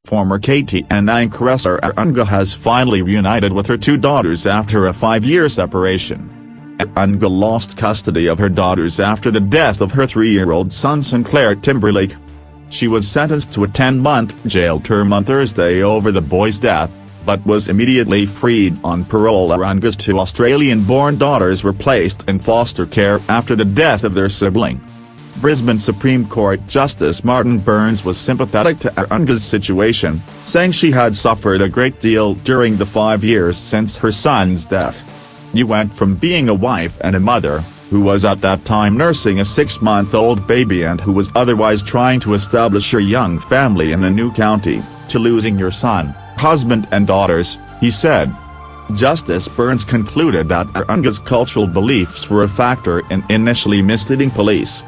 Former KTN anchor Esther Arunga has finally reunited with her two daughters after a 5-year separation. Arunga lost custody of her daughters after the death of her 3-year-old son Sinclair Timberlake. She was sentenced to a 10-month jail term on Thursday over the boy's death, but was immediately freed on parole. Arunga's two Australian-born daughters were placed in foster care after the death of their sibling. Brisbane Supreme Court Justice Martin Burns was sympathetic to Arunga's situation, saying she had suffered a great deal during the 5 years since her son's death. "You went from being a wife and a mother, who was at that time nursing a 6-month-old baby and who was otherwise trying to establish your young family in a new county, to losing your son, husband and daughters," he said. Justice Burns concluded that Arunga's cultural beliefs were a factor in initially misleading police.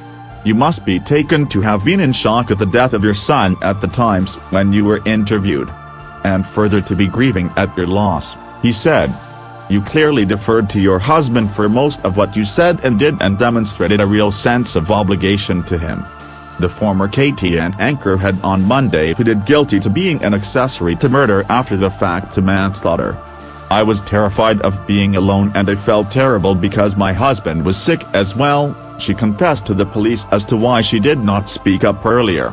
"You must be taken to have been in shock at the death of your son at the times when you were interviewed. And further to be grieving at your loss," he said. "You clearly deferred to your husband for most of what you said and did and demonstrated a real sense of obligation to him." The former KTN anchor had on Monday pleaded guilty to being an accessory to murder after the fact to manslaughter. "I was terrified of being alone and I felt terrible because my husband was sick as well," she confessed to the police as to why she did not speak up earlier.